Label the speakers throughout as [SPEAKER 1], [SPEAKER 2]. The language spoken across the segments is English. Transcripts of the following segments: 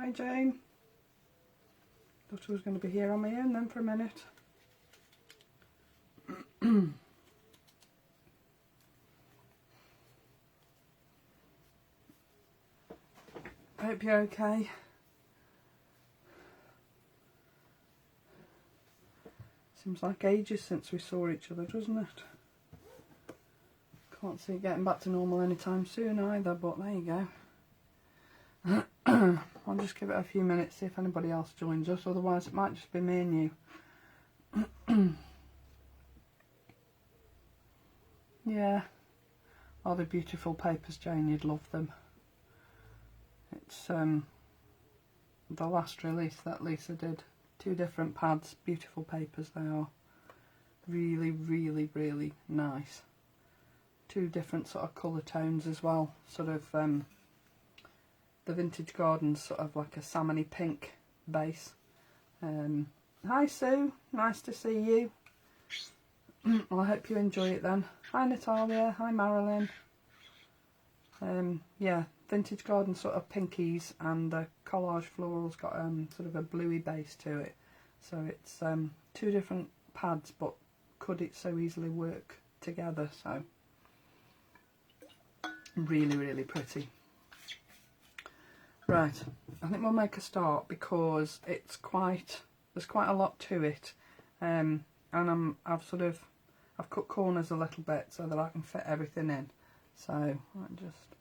[SPEAKER 1] Hi Jane. Thought I was going to be here on my own then for a minute. I hope you're okay. Seems like ages since we saw each other, doesn't it? Can't see it getting back to normal anytime soon either, but there you go. I'll just give it a few minutes, see if anybody else joins us, otherwise it might just be me and you. Yeah. Oh, they're beautiful papers, Jane, you'd love them. It's the last release that Lisa did. 2 different pads, beautiful papers they are. Really, really, really nice. 2 different sort of colour tones as well. Sort of the Vintage Garden's sort of like a salmony pink base. Hi Sue, nice to see you. Well, I hope you enjoy it then. Hi Natalia, hi Marilyn. Yeah, Vintage Garden sort of pinkies, and the Collage Florals got sort of a bluey base to it. So it's 2 different pads, but could it so easily work together? So really, really pretty. Right, I think we'll make a start because it's there's quite a lot to it, and I've cut corners a little bit so that I can fit everything in. So I'll just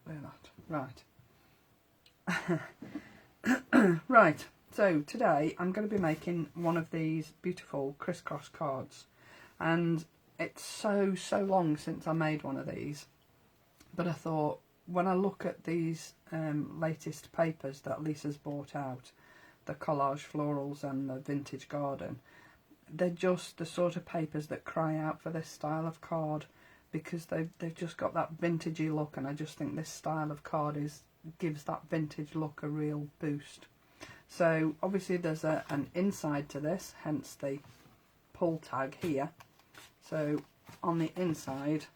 [SPEAKER 1] do that. Right. Right, so today I'm going to be making one of these beautiful crisscross cards, and it's so long since I made one of these, but I thought when I look at these latest papers that Lisa's bought out, the Collage Florals and the Vintage Garden, they're just the sort of papers that cry out for this style of card, because they've just got that vintagey look, and I just think this style of card gives that vintage look a real boost. So obviously there's an inside to this, hence the pull tag here. So on the inside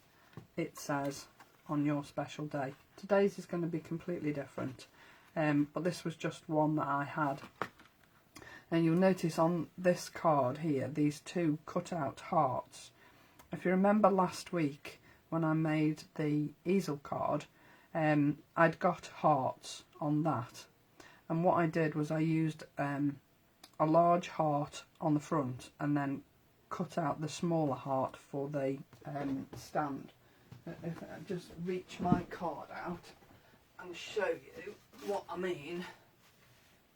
[SPEAKER 1] it says, on your special day. Today's is going to be completely different, but this was just one that I had. And you'll notice on this card here, these 2 cut out hearts. If you remember last week when I made the easel card, I'd got hearts on that, and what I did was I used a large heart on the front and then cut out the smaller heart for the stand. If I just reach my card out and show you what I mean,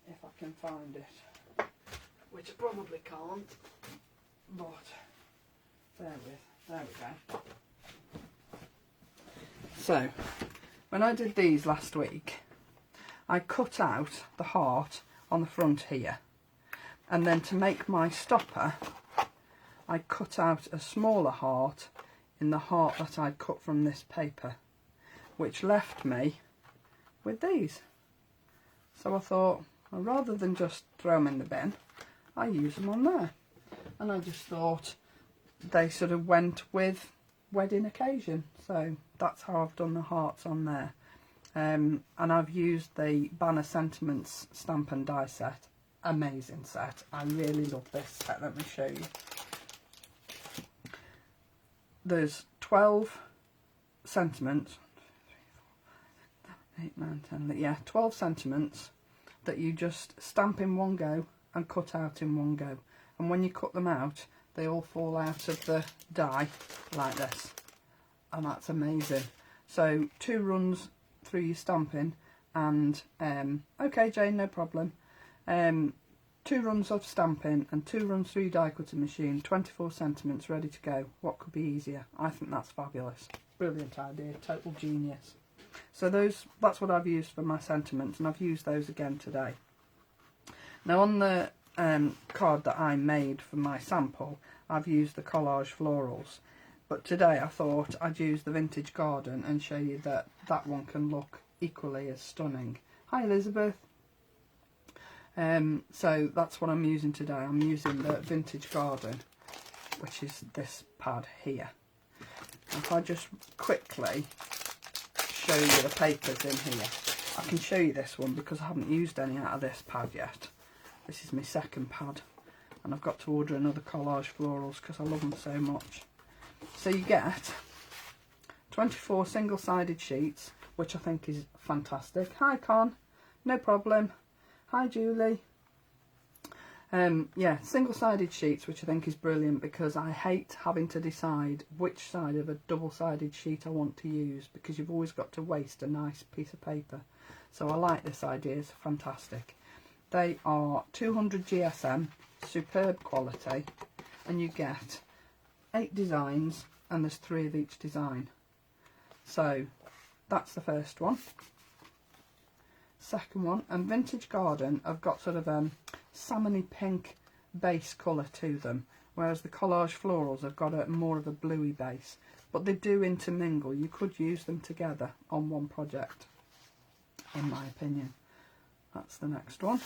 [SPEAKER 1] if I can find it, which I probably can't, but there we go. So when I did these last week, I cut out the heart on the front here, and then to make my stopper I cut out a smaller heart in the heart that I'd cut from this paper, which left me with these. So I thought, well, rather than just throw them in the bin, I use them on there. And I just thought they sort of went with wedding occasion. So that's how I've done the hearts on there. And I've used the Banner Sentiments stamp and die set. Amazing set. I really love this set. Let me show you. There's 12 sentiments, 8, 9, 10, yeah, 12 sentiments that you just stamp in one go and cut out in one go. And when you cut them out, they all fall out of the die like this. And that's amazing. So 2 runs through your stamping, and, okay Jane, no problem. 2 runs of stamping and 2 runs through your die cutting machine, 24 sentiments ready to go. What could be easier? I think that's fabulous. Brilliant idea, total genius. So that's what I've used for my sentiments, and I've used those again today. Now on the card that I made for my sample, I've used the Collage Florals, but today I thought I'd use the Vintage Garden and show you that that one can look equally as stunning. Hi Elizabeth. So that's what I'm using today. I'm using the Vintage Garden, which is this pad here. If I just quickly show you the papers in here. I can show you this one because I haven't used any out of this pad yet. This is my second pad, and I've got to order another Collage Florals because I love them so much. So you get 24 single-sided sheets, which I think is fantastic. Hi Con, no problem. Hi Julie. Yeah, single-sided sheets, which I think is brilliant because I hate having to decide which side of a double-sided sheet I want to use, because you've always got to waste a nice piece of paper. So I like this idea, it's fantastic. They are 200 GSM, superb quality, and you get 8 designs, and there's 3 of each design. So that's the first one. Second one, and Vintage Garden have got sort of salmony pink base colour to them, whereas the Collage Florals have got a more of a bluey base, but they do intermingle. You could use them together on one project, in my opinion. That's the next one.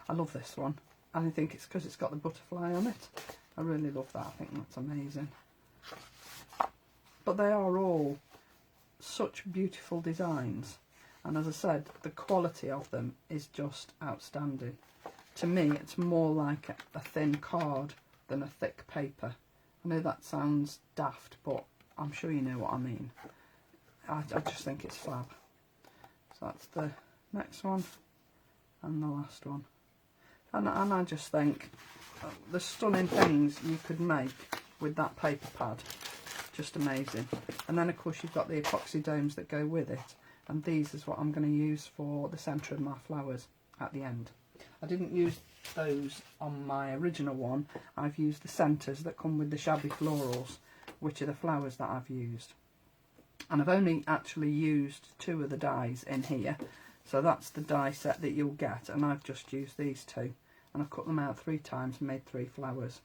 [SPEAKER 1] I love this one, and I think it's because it's got the butterfly on it. I really love that. I think that's amazing. But they are all such beautiful designs, and as I said, the quality of them is just outstanding. To me, it's more like a thin card than a thick paper. I know that sounds daft, but I'm sure you know what I mean. I just think it's fab. So that's the next one and the last one. And I just think the stunning things you could make with that paper pad, just amazing. And then of course you've got the epoxy domes that go with it, and these is what I'm going to use for the centre of my flowers at the end. I didn't use those on my original one. I've used the centres that come with the Shabby Florals, which are the flowers that I've used. And I've only actually used 2 of the dies in here, so that's the die set that you'll get, and I've just used these 2, and I've cut them out 3 times and made 3 flowers.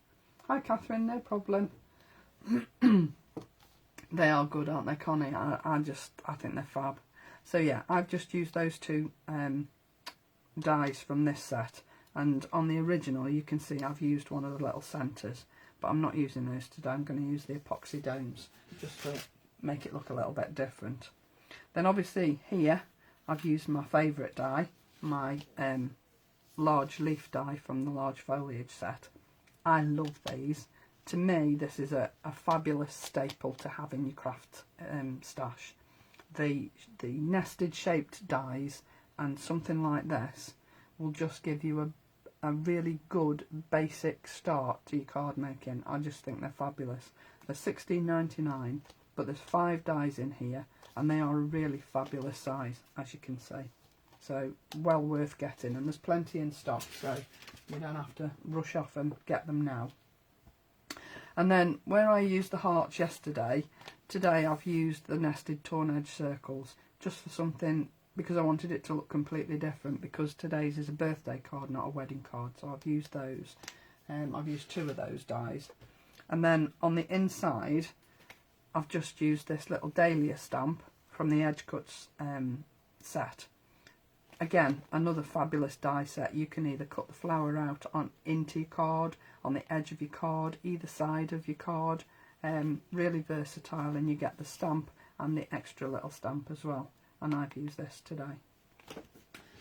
[SPEAKER 1] Hi Catherine, no problem. They are good, aren't they, Connie? I think they're fab. So yeah, I've just used those 2 dies from this set, and on the original you can see I've used one of the little centres, but I'm not using those today. I'm going to use the epoxy domes just to make it look a little bit different. Then obviously here I've used my favourite die, my large leaf die from the large foliage set. I love these. To me this is a fabulous staple to have in your craft stash. The nested shaped dies and something like this will just give you a really good basic start to your card making. I just think they're fabulous. They're $16.99, but there's 5 dies in here, and they are a really fabulous size, as you can see. So well worth getting, and there's plenty in stock, so you don't have to rush off and get them now. And then where I used the hearts yesterday, today I've used the nested torn edge circles just for something, because I wanted it to look completely different, because today's is a birthday card, not a wedding card, so I've used those. I've used 2 of those dies. And then on the inside I've just used this little dahlia stamp from the EDGECUTZ set. Again, another fabulous die set. You can either cut the flower out into your card, on the edge of your card, either side of your card. Really versatile, and you get the stamp and the extra little stamp as well. And I've used this today.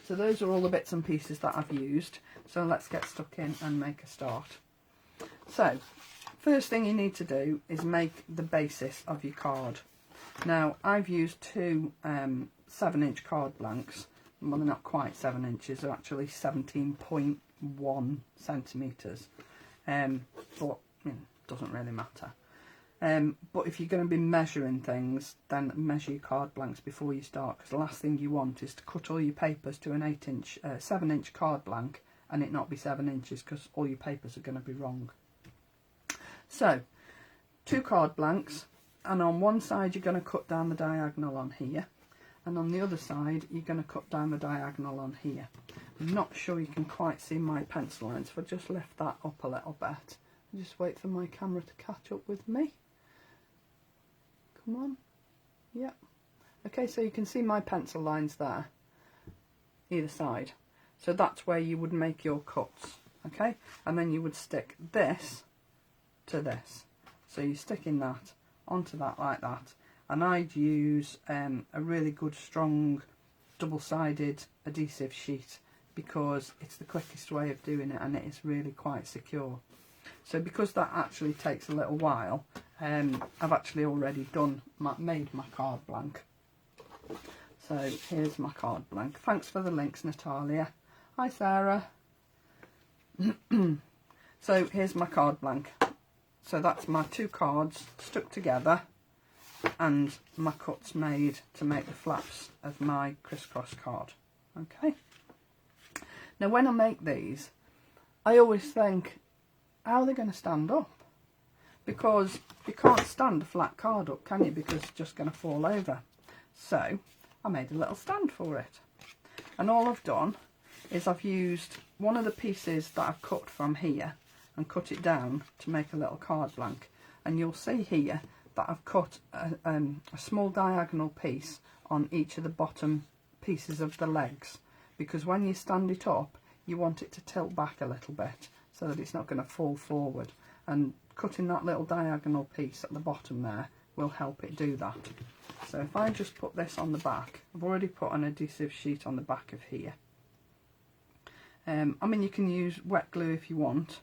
[SPEAKER 1] So those are all the bits and pieces that I've used. So let's get stuck in and make a start. So first thing you need to do is make the basis of your card. Now I've used 2 7-inch card blanks. Well, they're not quite 7 inches, they're actually 17.1 centimetres. But it doesn't really matter. But if you're going to be measuring things, then measure your card blanks before you start, because the last thing you want is to cut all your papers to an 7-inch card blank and it not be 7 inches, because all your papers are going to be wrong. So 2 card blanks, and on one side you're going to cut down the diagonal on here, and on the other side you're going to cut down the diagonal on here. I'm not sure you can quite see my pencil lines, so I'll just lift that up a little bit and just wait for my camera to catch up with me. Come on. Yep. Okay, so you can see my pencil lines there, either side. So that's where you would make your cuts, okay? And then you would stick this to this. So you're sticking that onto that like that. And I'd use a really good strong double-sided adhesive sheet because it's the quickest way of doing it and it is really quite secure. So because that actually takes a little while, I've actually already made my card blank. So here's my card blank. Thanks for the links, Natalia. Hi Sarah. So here's my card blank. So that's my 2 cards stuck together and my cuts made to make the flaps of my crisscross card. Okay. Now when I make these, I always think, how are they going to stand up? Because you can't stand a flat card up, can you? Because it's just going to fall over. So I made a little stand for it. And all I've done is I've used one of the pieces that I've cut from here and cut it down to make a little card blank. And you'll see here that I've cut a small diagonal piece on each of the bottom pieces of the legs, because when you stand it up you want it to tilt back a little bit so that it's not going to fall forward, and cutting that little diagonal piece at the bottom there will help it do that. So if I just put this on the back, I've already put an adhesive sheet on the back of here. I mean, you can use wet glue if you want,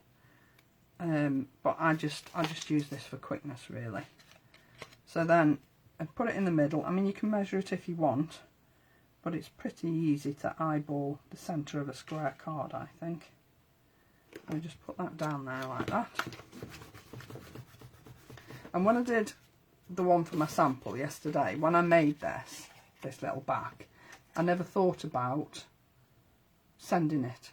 [SPEAKER 1] but I just use this for quickness really. So then I put it in the middle. I mean, you can measure it if you want, but it's pretty easy to eyeball the centre of a square card, I think. I just put that down there like that. And when I did the one for my sample yesterday, when I made this little back, I never thought about sending it.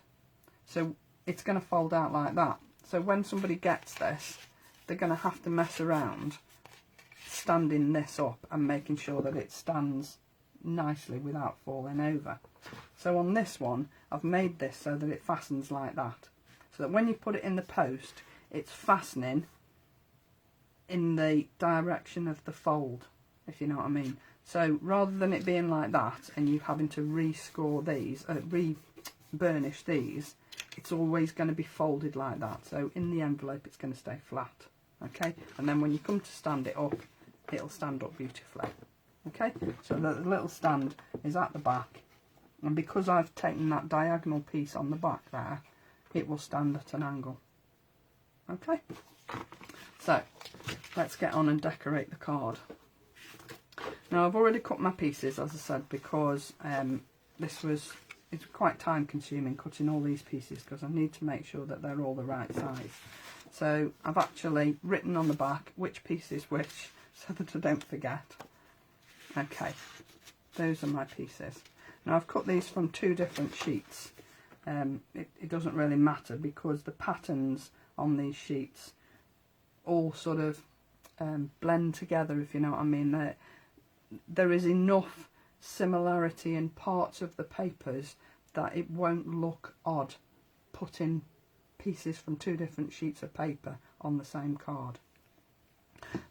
[SPEAKER 1] So it's going to fold out like that. So when somebody gets this, they're going to have to mess around standing this up and making sure that it stands nicely without falling over. So on this one, I've made this so that it fastens like that, so that when you put it in the post, it's fastening in the direction of the fold, if you know what I mean. So rather than it being like that and you having to re-score these, re-burnish these, it's always going to be folded like that. So in the envelope it's going to stay flat, okay? And then when you come to stand it up, it'll stand up beautifully, okay? So the little stand is at the back, and because I've taken that diagonal piece on the back there, it will stand at an angle, okay? So let's get on and decorate the card. Now I've already cut my pieces, as I said, because it's quite time consuming cutting all these pieces, because I need to make sure that they're all the right size. So I've actually written on the back which piece is which, so that I don't forget. Okay, those are my pieces. Now I've cut these from 2 different sheets. It doesn't really matter, because the patterns on these sheets all sort of blend together, if you know what I mean. There is enough similarity in parts of the papers that it won't look odd putting pieces from 2 different sheets of paper on the same card.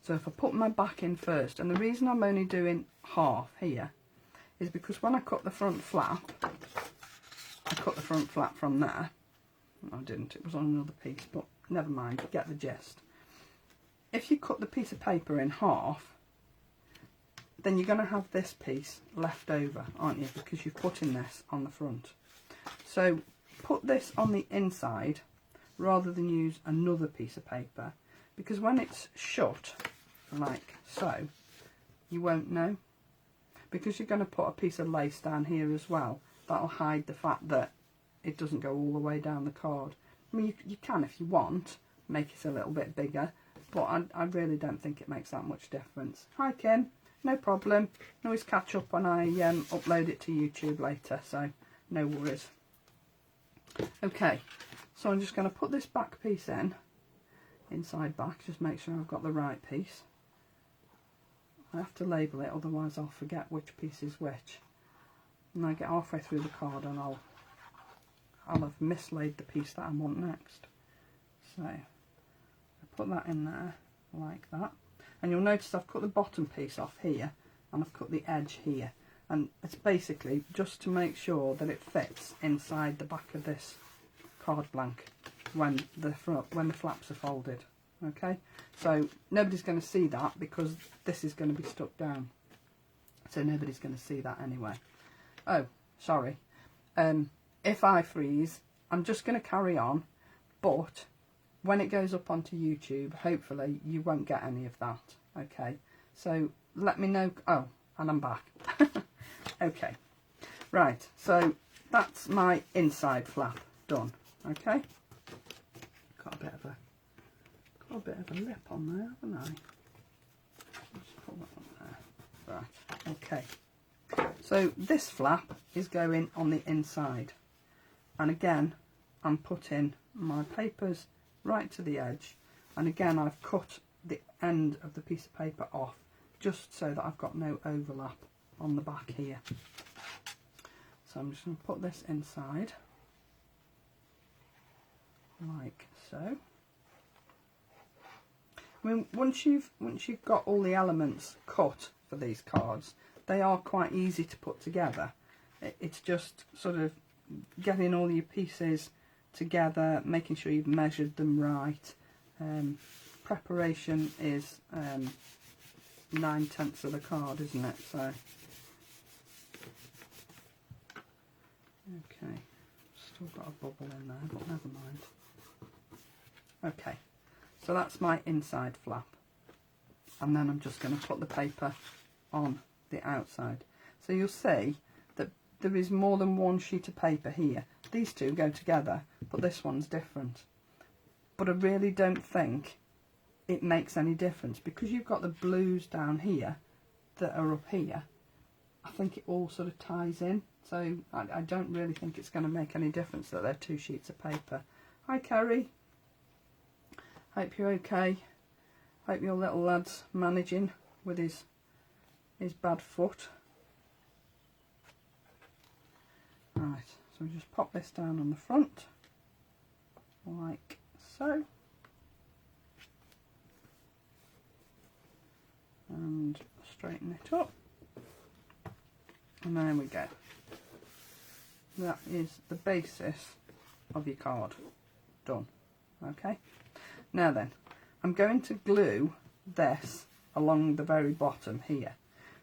[SPEAKER 1] So if I put my back in first, and the reason I'm only doing half here is because when I cut the front flap, I cut the front flap from there. I didn't, it was on another piece, but never mind, you get the gist. If you cut the piece of paper in half, then you're going to have this piece left over, aren't you? Because you're putting this on the front. So put this on the inside rather than use another piece of paper, because when it's shut, like so, you won't know. Because you're going to put a piece of lace down here as well, that'll hide the fact that it doesn't go all the way down the card. I mean, you can, if you want, make it a little bit bigger, but I really don't think it makes that much difference. Hi Kim, no problem. I can always catch up when I upload it to YouTube later, so no worries. Okay, so I'm just going to put this back piece in, inside back, just make sure I've got the right piece. I have to label it, otherwise I'll forget which piece is which. And I get halfway through the card and I'll have mislaid the piece that I want next. So I put that in there like that, and you'll notice I've cut the bottom piece off here and I've cut the edge here, and it's basically just to make sure that it fits inside the back of this card blank when the flaps are folded. Okay, so nobody's going to see that because this is going to be stuck down, so nobody's going to see that anyway. oh, sorry. If I freeze, I'm just going to carry on, but when it goes up onto YouTube, hopefully you won't get any of that. Okay, so let me know. Oh, and I'm back. Okay, right, so that's my inside flap done. Okay, got a bit of a lip on there, haven't I? Just put that on there. Right, okay. So this flap is going on the inside, and again I'm putting my papers right to the edge, and again I've cut the end of the piece of paper off just so that I've got no overlap on the back here. So I'm just going to put this inside like so. I mean, once you've got all the elements cut for these cards, they are quite easy to put together. It's just sort of getting all your pieces together, making sure you've measured them right. Preparation is 9/10 of the card, isn't it? So, okay, still got a bubble in there, but never mind. Okay, so that's my inside flap, and then I'm just going to put the paper on the outside. So you'll see that there is more than one sheet of paper here. These two go together, but this one's different. But I really don't think it makes any difference, because you've got the blues down here that are up here. I think it all sort of ties in, so I don't really think it's going to make any difference that they're two sheets of paper. Hi Kerry, hope you're okay. Hope your little lad's managing with his bad foot. Right, so we just pop this down on the front like so, and straighten it up, and there we go. That is the basis of your card done. Okay, now then I'm going to glue this along the very bottom here,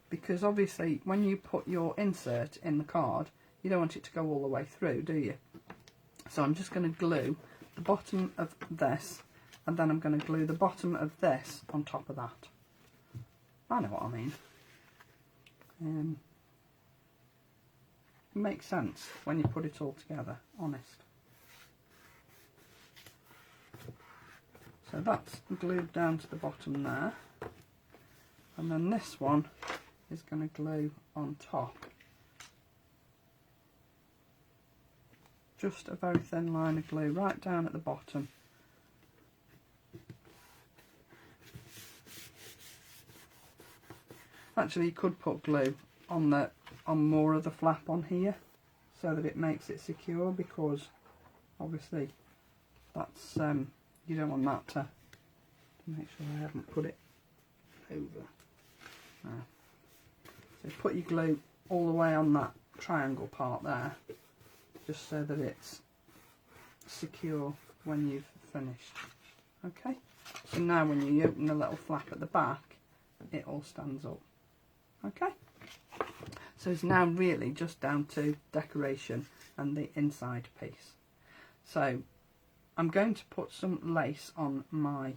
[SPEAKER 1] because obviously when you put your insert in the card, you don't want it to go all the way through, do you? So I'm just going to glue the bottom of this, and then I'm going to glue the bottom of this on top of that. I know what I mean. It makes sense when you put it all together, honest. So that's glued down to the bottom there, and then this one is going to glue on top. Just a very thin line of glue right down at the bottom. Actually, you could put glue on more of the flap on here, so that it makes it secure, because obviously that's you don't want that to make sure I haven't put it over. So put your glue all the way on that triangle part there, just so that it's secure when you've finished. Okay, so now when you open the little flap at the back, it all stands up. Okay, so it's now really just down to decoration and the inside piece. So I'm going to put some lace on my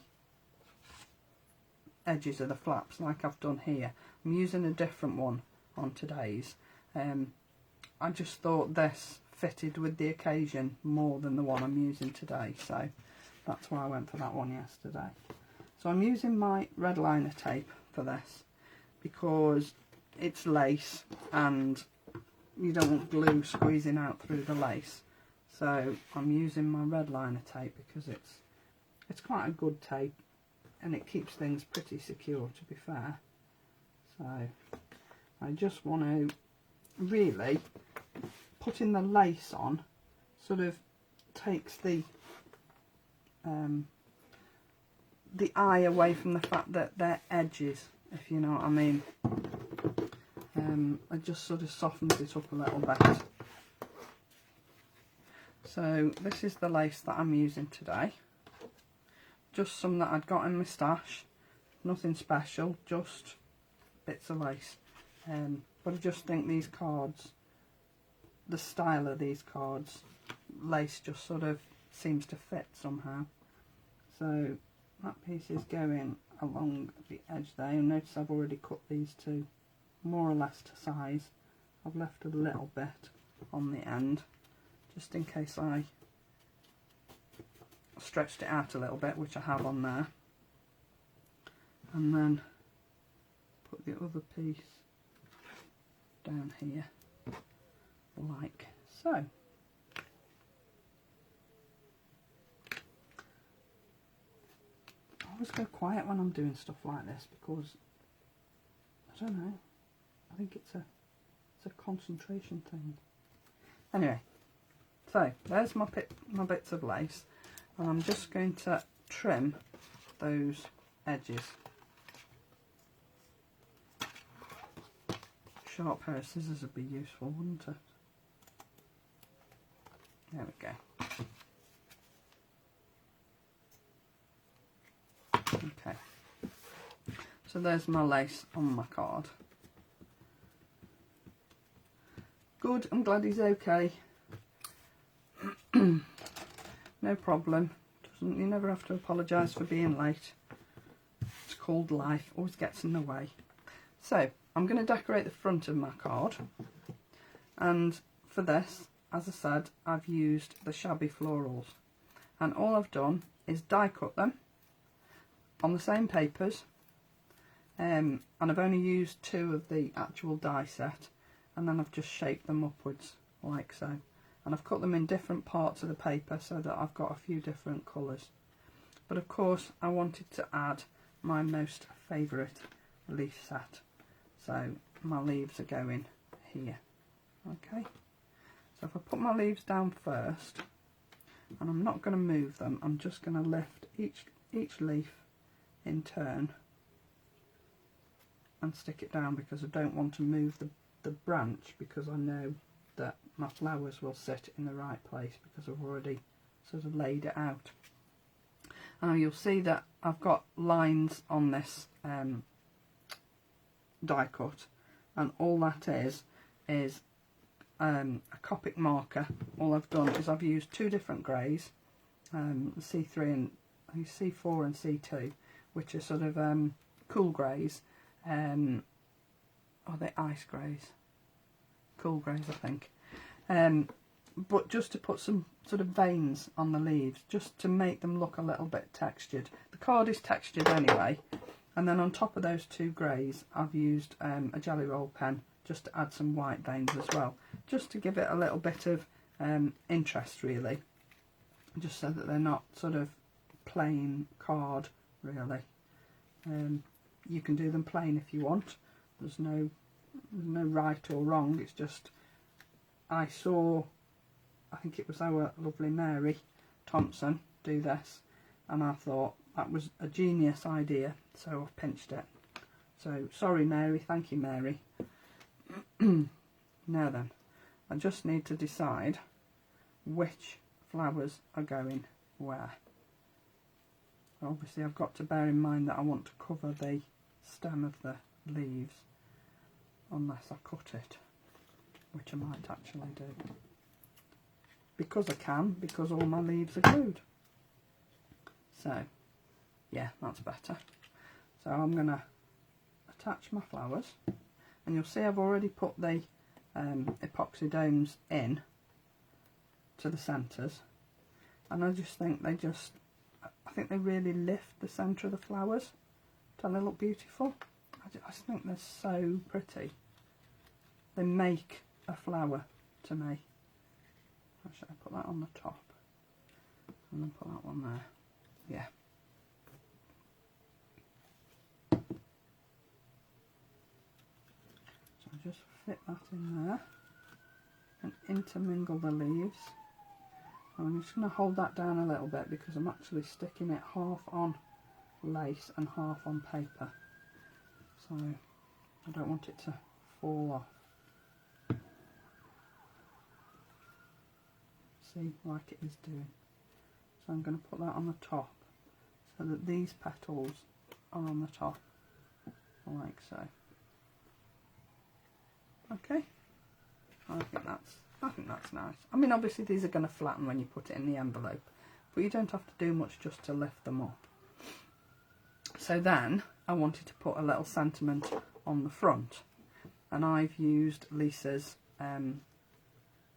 [SPEAKER 1] edges of the flaps like I've done here. I'm using a different one on today's. I just thought this fitted with the occasion more than the one I'm using today, so that's why I went for that one yesterday. So I'm using my red liner tape for this, because it's lace and you don't want glue squeezing out through the lace. So I'm using my red liner tape because it's quite a good tape and it keeps things pretty secure, to be fair. So I just want to really, putting the lace on sort of takes the eye away from the fact that they're edges, if you know what I mean. It just sort of softens it up a little bit. So this is the lace that I'm using today. Just some that I'd got in my stash. Nothing special, just bits of lace. But I just think these cards the style of these cards, lace just sort of seems to fit somehow. So that piece is going along the edge there. You'll notice I've already cut these two more or less to size. I've left a little bit on the end just in case I stretched it out a little bit, which I have on there, and then put the other piece down here like so. I always go quiet when I'm doing stuff like this because I don't know, I think it's a concentration thing. Anyway, so there's my bits of lace, and I'm just going to trim those edges. Sharp pair of scissors would be useful, wouldn't it? There we go. Okay, so there's my lace on my card. Good, I'm glad he's okay. No problem. You never have to apologise for being late. It's called life, always gets in the way. So I'm going to decorate the front of my card, and for this, as I said, I've used the Shabby Florals, and all I've done is die cut them on the same papers, and I've only used 2 of the actual die set, and then I've just shaped them upwards like so, and I've cut them in different parts of the paper so that I've got a few different colours. But of course I wanted to add my most favourite leaf set, so my leaves are going here. Okay, so if I put my leaves down first, and I'm not going to move them, I'm just going to lift each leaf in turn and stick it down, because I don't want to move the branch, because I know that my flowers will sit in the right place because I've already sort of laid it out. And you'll see that I've got lines on this die cut, and all that is a Copic marker. All I've done is I've used 2 different greys, C3 and I think C4 and C2, which are sort of cool greys. Are they ice greys? Cool greys, I think. But just to put some sort of veins on the leaves, just to make them look a little bit textured. The card is textured anyway, and then on top of those 2 greys I've used a jelly roll pen just to add some white veins as well, just to give it a little bit of interest really, just so that they're not sort of plain card really. You can do them plain if you want. There's no right or wrong. It's just, I saw, I think it was our lovely Mary Thompson do this, and I thought that was a genius idea, so I've pinched it. So sorry Mary, thank you Mary. Now then, I just need to decide which flowers are going where. Obviously I've got to bear in mind that I want to cover the stem of the leaves unless I cut it, which I might actually do, because I can, because all my leaves are glued. So yeah, that's better. So I'm going to attach my flowers, and you'll see I've already put the epoxy domes in to the centres, and I just think I think they really lift the centre of the flowers. Don't they look beautiful? I just think they're so pretty. They make a flower to me. Actually, I put that on the top and then put that one there. Yeah. So I just fit that in there and intermingle the leaves. I'm just going to hold that down a little bit because I'm actually sticking it half on lace and half on paper, so I don't want it to fall off. See, like it is doing. So I'm going to put that on the top so that these petals are on the top, like so. Okay, I think that's I think that's nice. I mean, obviously these are going to flatten when you put it in the envelope, but you don't have to do much just to lift them up. So then I wanted to put a little sentiment on the front, and I've used Lisa's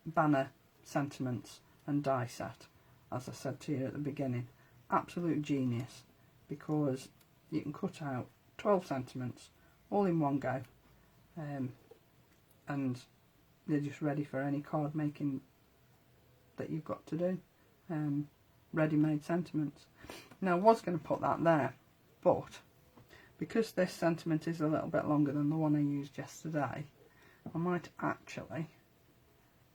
[SPEAKER 1] banner sentiments and die set, as I said to you at the beginning. Absolute genius, because you can cut out 12 sentiments all in one go, and they're just ready for any card making that you've got to do. Ready-made sentiments. Now I was going to put that there, but because this sentiment is a little bit longer than the one I used yesterday, I might actually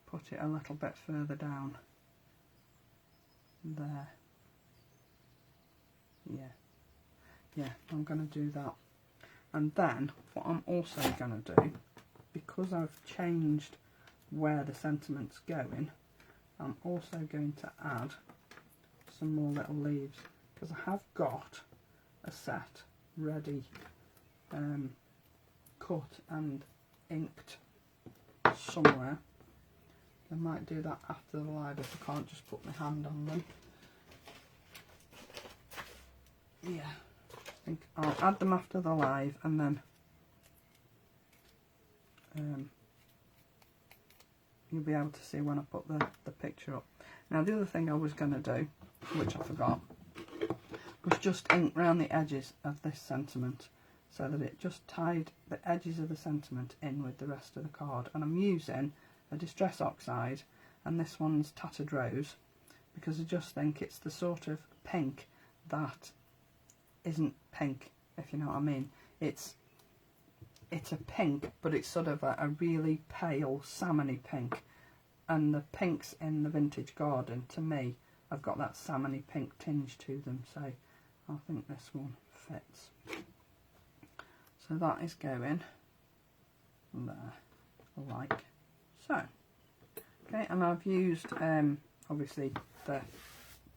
[SPEAKER 1] put it a little bit further down there. Yeah, I'm going to do that. And then what I'm also going to do, because I've changed where the sentiment's going, I'm also going to add some more little leaves, because I have got a set ready, cut and inked somewhere. I might do that after the live if I can't just put my hand on them. Yeah, I think I'll add them after the live, and then you'll be able to see when I put the picture up. Now the other thing I was going to do, which I forgot, was just ink round the edges of this sentiment, so that it just tied the edges of the sentiment in with the rest of the card. And I'm using a Distress Oxide, and this one's Tattered Rose, because I just think it's the sort of pink that isn't pink, if you know what I mean. It's a pink, but it's sort of a really pale salmony pink, and the pinks in the Vintage Garden, to me, have got that salmony pink tinge to them, so I think this one fits. So that is going there, like so. Okay, and I've used obviously the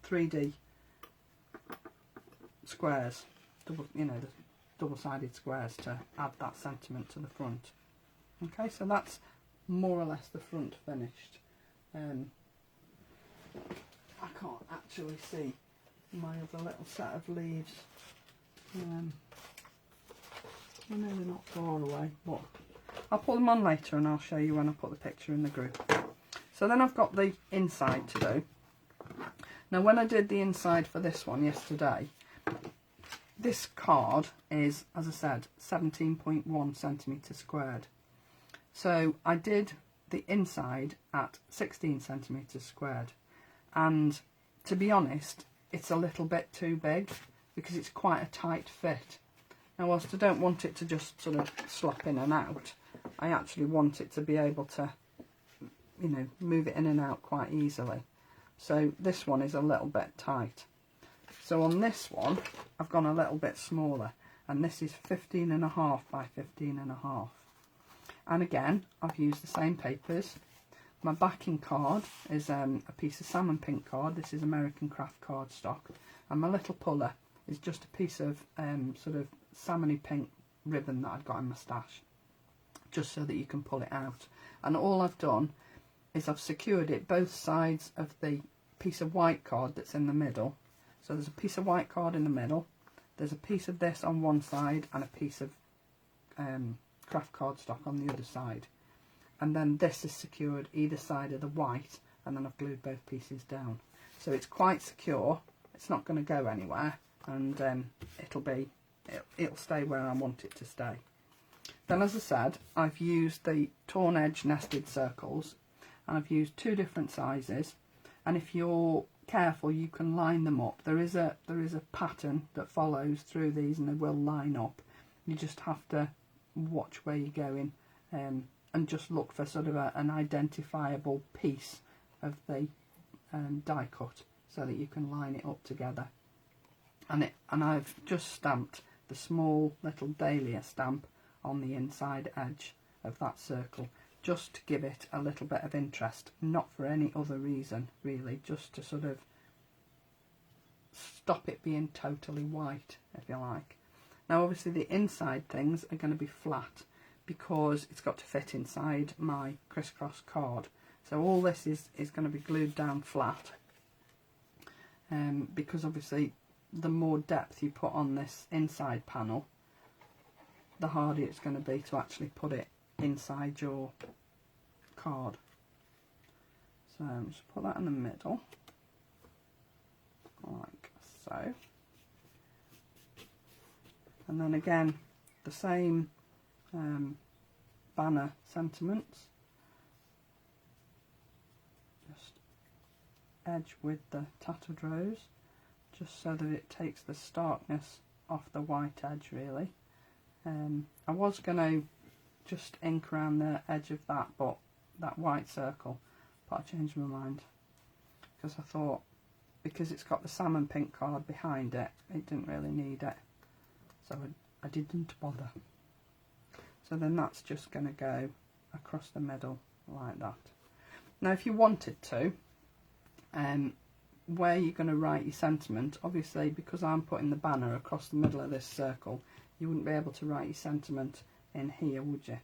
[SPEAKER 1] 3D squares, the double-sided squares, to add that sentiment to the front. Okay, so that's more or less the front finished. I can't actually see my other little set of leaves. I know they're not far away, but I'll put them on later and I'll show you when I put the picture in the group. So then I've got the inside to do. Now when I did the inside for this one yesterday, this card is, as I said, 17.1 centimetres squared. So I did the inside at 16 centimetres squared, and to be honest, it's a little bit too big because it's quite a tight fit. Now whilst I don't want it to just sort of slop in and out, I actually want it to be able to, you know, move it in and out quite easily. So this one is a little bit tight. So on this one, I've gone a little bit smaller, and this is 15.5 by 15.5. And again, I've used the same papers. My backing card is a piece of salmon pink card. This is American Craft cardstock. And my little puller is just a piece of sort of salmony pink ribbon that I've got in my stash, just so that you can pull it out. And all I've done is I've secured it both sides of the piece of white card that's in the middle. So there's a piece of white card in the middle, there's a piece of this on one side, and a piece of craft cardstock on the other side. And then this is secured either side of the white, and then I've glued both pieces down. So it's quite secure, it's not going to go anywhere, and it'll stay where I want it to stay. Then, as I said, I've used the torn edge nested circles, and I've used two different sizes, and if you're careful you can line them up. There is a pattern that follows through these, and they will line up. You just have to watch where you're going, and just look for sort of an identifiable piece of the die cut, so that you can line it up together. And I've just stamped the small little dahlia stamp on the inside edge of that circle, just to give it a little bit of interest, not for any other reason really, just to sort of stop it being totally white, if you like. Now obviously the inside things are going to be flat, because it's got to fit inside my crisscross card. So all this is going to be glued down flat, because obviously the more depth you put on this inside panel, the harder it's going to be to actually put it inside your card. So just put that in the middle, like so. And then again, the same banner sentiments. Just edge with the tattered rose, just so that it takes the starkness off the white edge, really. I was going to just ink around the edge of that, but that white circle, but I changed my mind, because I thought, because it's got the salmon pink card behind it, it didn't really need it, so I didn't bother. So then that's just going to go across the middle like that. Now if you wanted to, where you're going to write your sentiment, obviously because I'm putting the banner across the middle of this circle, you wouldn't be able to write your sentiment in here, would you?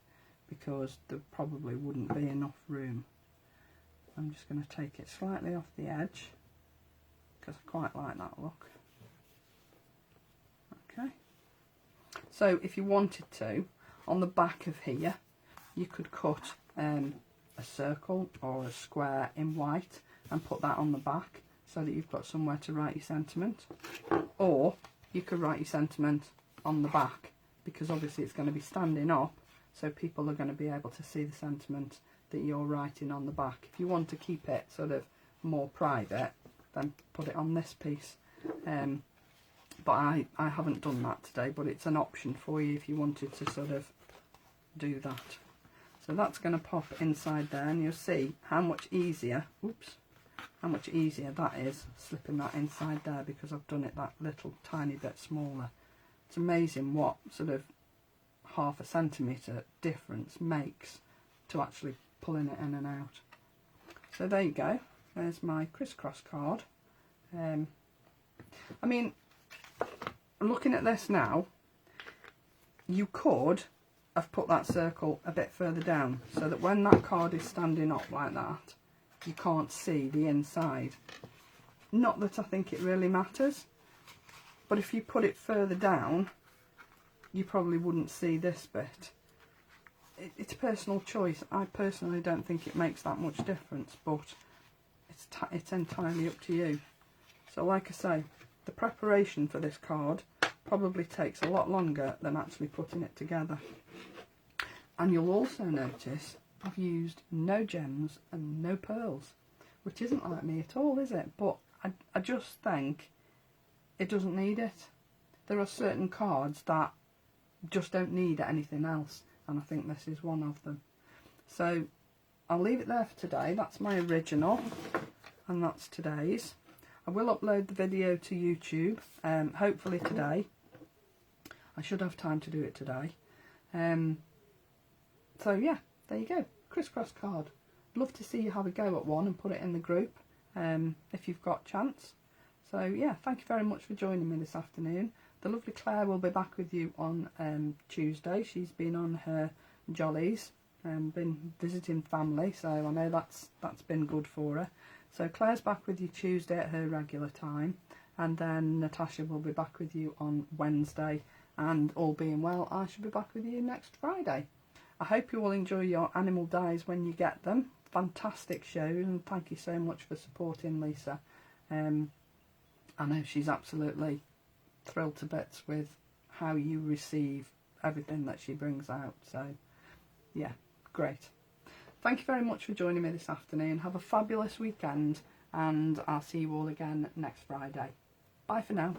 [SPEAKER 1] Because there probably wouldn't be enough room. I'm just going to take it slightly off the edge, because I quite like that look. Okay. So if you wanted to, on the back of here, you could cut a circle or a square in white and put that on the back, so that you've got somewhere to write your sentiment. Or you could write your sentiment on the back, because obviously it's going to be standing up, so people are going to be able to see the sentiment that you're writing on the back. If you want to keep it sort of more private, then put it on this piece. But I haven't done that today, but it's an option for you if you wanted to sort of do that. So that's going to pop inside there, and you'll see how much easier, how much easier that is, slipping that inside there, because I've done it that little tiny bit smaller. It's amazing what sort of ½ centimetre difference makes to actually pulling it in and out. So there you go, there's my crisscross card. I mean, looking at this now, you could have put that circle a bit further down, so that when that card is standing up like that, you can't see the inside. Not that I think it really matters, but if you put it further down, you probably wouldn't see this bit. It's a personal choice. I personally don't think it makes that much difference, but it's entirely up to you. So like I say, the preparation for this card probably takes a lot longer than actually putting it together. And you'll also notice I've used no gems and no pearls, which isn't like me at all, is it? But I just think it doesn't need it. There are certain cards that just don't need anything else, and I think this is one of them. So I'll leave it there for today. That's my original, and that's today's. I will upload the video to YouTube, hopefully today. I should have time to do it today. So yeah, there you go, crisscross card. Love to see you have a go at one and put it in the group, if you've got chance. So yeah, thank you very much for joining me this afternoon. The lovely Claire will be back with you on Tuesday. She's been on her jollies and been visiting family, so I know that's been good for her. So Claire's back with you Tuesday at her regular time, and then Natasha will be back with you on Wednesday, and all being well, I shall be back with you next Friday. I hope you will enjoy your animal dies when you get them. Fantastic shows, and thank you so much for supporting Lisa. I know she's absolutely thrilled to bits with how you receive everything that she brings out, so yeah, great. Thank you very much for joining me this afternoon. Have a fabulous weekend, and I'll see you all again next Friday. Bye for now.